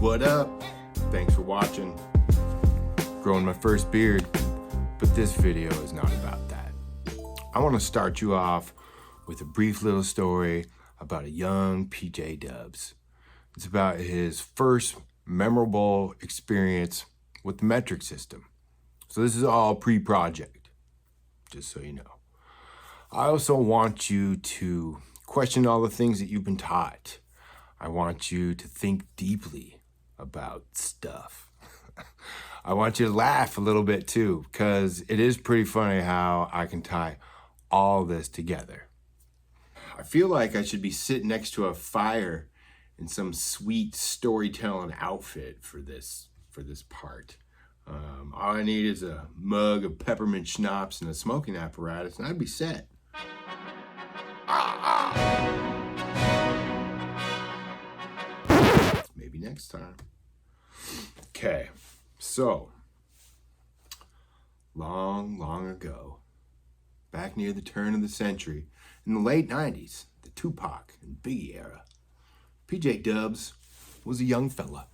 what up? Thanks for watching. Growing my first beard, but this video is not about that. I want to start you off with a brief little story about a young PJ Dubs. It's about his first memorable experience with the metric system. So this is all pre-project, just so you know. I also want you to question all the things that you've been taught. I want you to think deeply about stuff. I want you to laugh a little bit too, because it is pretty funny how I can tie all this together. I feel like I should be sitting next to a fire in some sweet storytelling outfit for this part. All I need is a mug of peppermint schnapps and a smoking apparatus, and I'd be set. Maybe next time. Okay, so long ago, back near the turn of the century, in the late 90s, the Tupac and Biggie era, PJ Dubs was a young fella,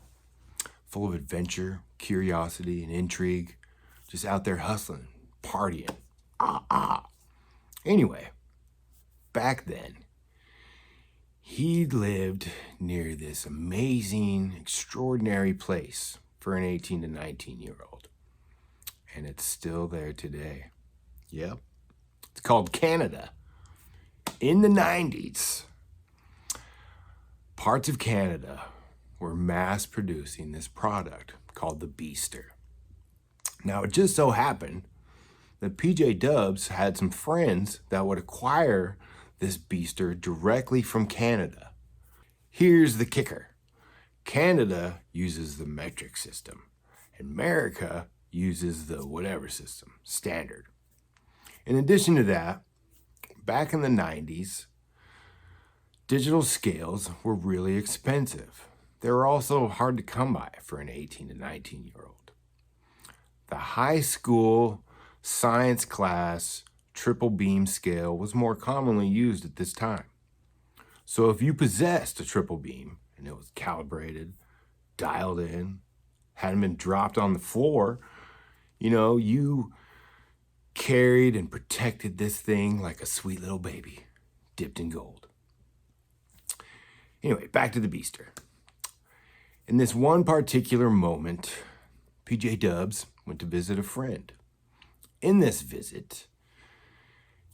full of adventure, curiosity, and intrigue, just out there hustling, partying. Anyway, back then, he lived near this amazing, extraordinary place for an 18 to 19-year-old. And it's still there today. Yep. It's called Canada. In the 90s, parts of Canada were mass producing this product called the Beaster. Now, it just so happened that PJ Dubs had some friends that would acquire this Beaster directly from Canada. Here's the kicker. Canada uses the metric system. America uses the whatever system, standard. In addition to that, back in the 90s, digital scales were really expensive. They were also hard to come by for an 18 to 19-year-old. The high school science class triple beam scale was more commonly used at this time. So if you possessed a triple beam and it was calibrated, dialed in, hadn't been dropped on the floor, you carried and protected this thing like a sweet little baby, dipped in gold. Anyway, back to the Beaster. In this one particular moment, PJ Dubs went to visit a friend. In this visit,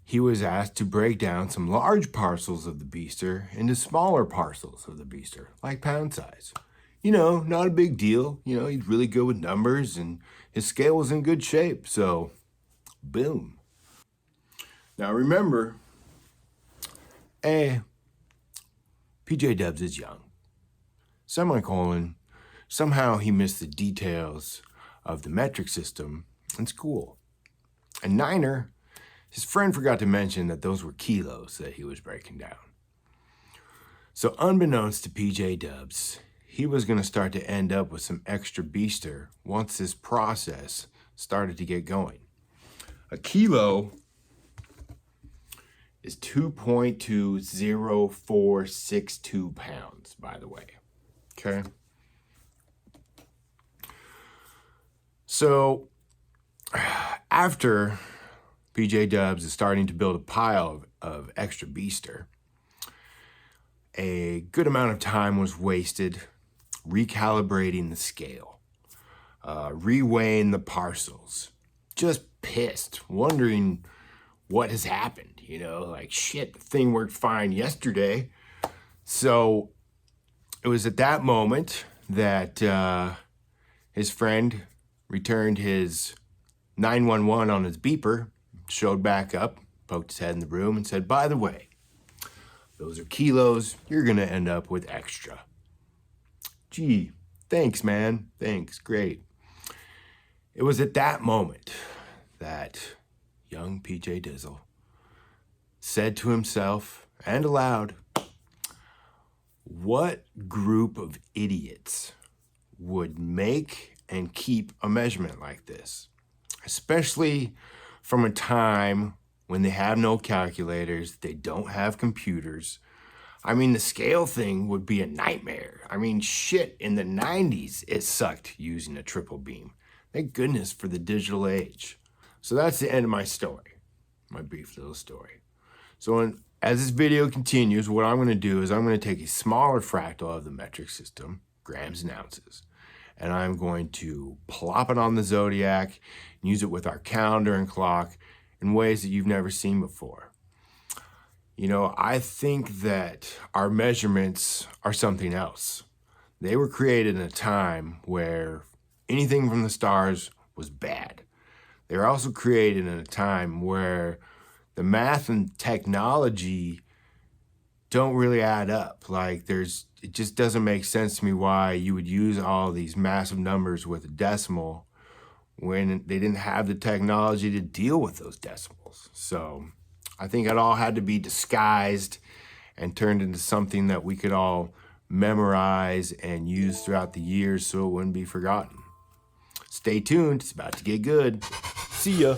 he was asked to break down some large parcels of the Beaster into smaller parcels of the Beaster, like pound size. Not a big deal. He's really good with numbers and his scale was in good shape, so boom. Now remember, PJ Dubs is young. Semicolon, somehow he missed the details of the metric system in school. And Niner, his friend forgot to mention that those were kilos that he was breaking down. So unbeknownst to PJ Dubs, he was going to start to end up with some extra Beaster once this process started to get going. A kilo is 2.20462 pounds, by the way. Okay? So after PJ Dubs is starting to build a pile of extra Beaster, a good amount of time was wasted recalibrating the scale, reweighing the parcels, just pissed, wondering what has happened, like shit, the thing worked fine yesterday. So it was at that moment that his friend returned his 911 on his beeper, showed back up, poked his head in the room and said, by the way, those are kilos, you're gonna end up with extra. Gee, thanks, man. Thanks, great. It was at that moment that young PJ Dizzle said to himself and aloud, what group of idiots would make and keep a measurement like this? Especially from a time when they have no calculators, they don't have computers. I mean, the scale thing would be a nightmare. I mean, shit, in the 90s, it sucked using a triple beam. Thank goodness for the digital age. So that's the end of my story, my brief little story. So as this video continues, what I'm going to do is I'm going to take a smaller fractal of the metric system, grams and ounces, and I'm going to plop it on the zodiac and use it with our calendar and clock in ways that you've never seen before. You know, I think that our measurements are something else. They were created in a time where anything from the stars was bad. They were also created in a time where the math and technology don't really add up. Like it just doesn't make sense to me why you would use all these massive numbers with a decimal when they didn't have the technology to deal with those decimals. So I think it all had to be disguised and turned into something that we could all memorize and use throughout the years so it wouldn't be forgotten. Stay tuned, it's about to get good. See ya.